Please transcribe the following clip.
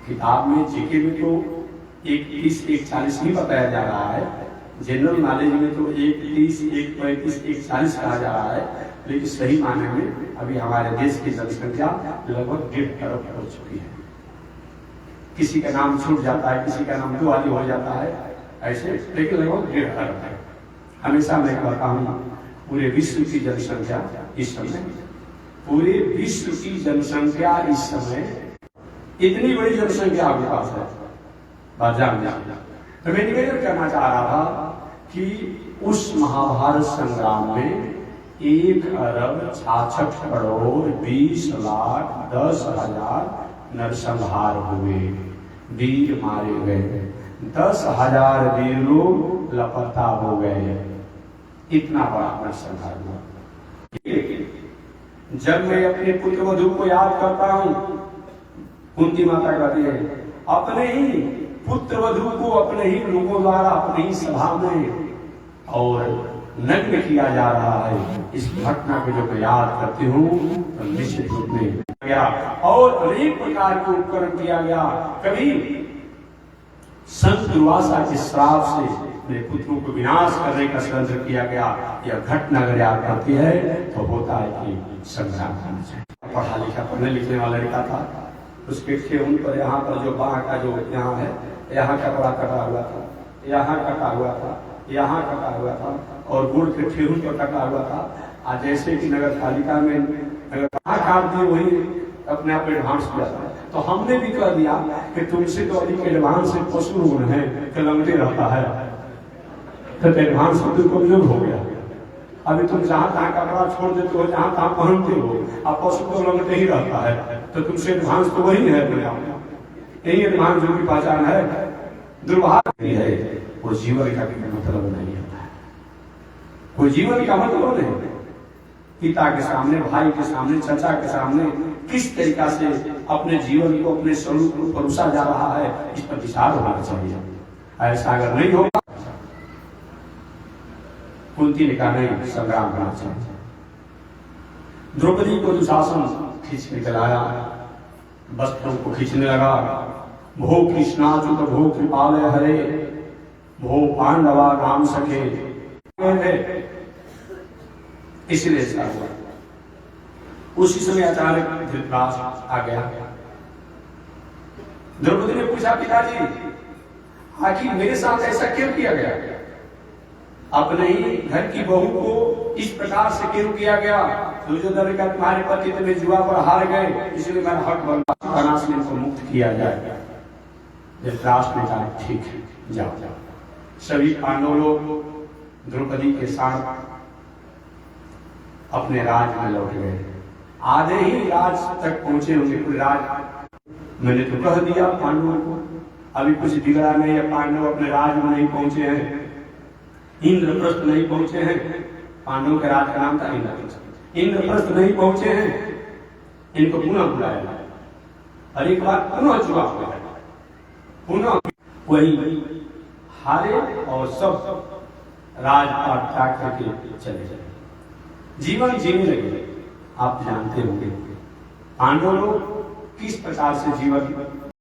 किताब में जीके में तो 1:30 1:40 ही बताया जा रहा है, जनरल नॉलेज में तो 1:30 1:35 1:40 कहा जा रहा है, लेकिन सही मायने में अभी हमारे देश की जनसंख्या लगभग 1.5 अरब हो चुकी है। किसी का नाम छूट जाता है, किसी का नाम दुआली हो जाता है ऐसे, लेकिन लगभग 1.5 अरब है। हमेशा मैं कहता हूँ पूरे विश्व की जनसंख्या इस समय, पूरे विश्व की जनसंख्या इस समय इतनी बड़ी जनसंख्या आपके पास है बात जान। तो मैं निवेदन करना चाह रहा था कि उस महाभारत संग्राम में 1 अरब 66 करोड़ 20 लाख 10,000 नरसंहार हुए, वीर मारे गए, 10,000 वीर लोग लापता हो गए। इतना बड़ा नरसंहार हुआ। जब मैं अपने पुत्र वधू को याद करता हूं, कुंती माता कहती है अपने ही पुत्र वधू को अपने ही लोगों द्वारा अपनी ही सभा में और नग्न किया जा रहा है। इस घटना को जब मैं याद करती हूँ तो निश्चित रूप में गया और अनेक प्रकार के उपकरण किया गया। कभी संत दुर्वासा के श्राप से अपने पुत्रों को विनाश करने का षड्यंत्र किया गया। यह घटना अगर याद करती है तो होता है कि संग्राम करना चाहिए। पढ़ा लिखा पढ़ने लिखने वाला लड़का था, उसके ठेहुन पर यहाँ पर जो बाह का जो यहाँ है, यहाँ कपड़ा कटा हुआ था, यहाँ कटा हुआ था, यहाँ कटा हुआ था और गुड़ के ठेहुन पर कटा हुआ था। आज जैसे कि नगर पालिका में अगर कहाँ काट दिए वही अपने आप एडवांस किया था, तो हमने भी कह दिया कि तुमसे तो अधिक एडवांस से पशु रोग है कि लंगटे रहता है, तो एडवांस तो कमजोर हो गया। अभी तुम जहाँ तहाँ कपड़ा छोड़ देते हो, जहाँ तहाँ पहनते हो, अब पशु तो लंगटे ही रहता है, तो तुमसे एडवांस तो वही है। यही एडवांस जो की पहचान है। दुर्भाग्य है वो जीवन का भी मतलब नहीं होता है। कोई जीवन का मतलब नहीं। पिता के सामने, भाई के सामने, चाचा के सामने किस तरीका से अपने जीवन को, अपने स्वरूप को परोसा जा रहा है, इस पर विचार होना चाहिए। ऐसा अगर नहीं होगा, कुंती ने कहा नहीं, संग्राम करना चाहिए। द्रौपदी को दुशासन खींच के चलाया, वस्त्रों को खींचने लगा। भो कृष्णाच्युत भो कृपालय हरे, भो पांडवा राम सखे, इसलिए ऐसा हुआ। उसी समय अचानक धृतराष्ट्र आ गया। द्रौपदी ने पूछा पिताजी आखिर मेरे साथ ऐसा क्यों किया गया? अपने ही घर की बहू को इस प्रकार से क्यों किया गया? दुर्योधन ने कहा तुम्हारे पति तुम्हें जुआ पर हार गए, इसलिए मेरा हक बनता से इनको मुक्त किया जाए। धृतराष्ट्र ने कहा ठीक है जाओ जाओ। सभी पांडव लोग द्रौपदी के साथ अपने राज में लौट गए। आधे ही राज तक पहुंचे होंगे। कोई राज मैंने तो कह दिया पांडवों को, अभी कुछ बिगड़ा नहीं है। पांडव अपने राज में नहीं पहुंचे हैं, इंद्रप्रस्थ नहीं पहुंचे हैं। पांडवों के राज का नाम था इंद्रप्रस्थ। इंद्रप्रस्थ नहीं पहुंचे हैं, इनको पुनः बुलाया और एक बार पुनः चुनाव हुआ, पुनः वही हारे और सब राजपाट त्याग करके चले गए, जीवन जीने लगे। आप जानते होंगे पांडव लोग किस प्रकार से जीवन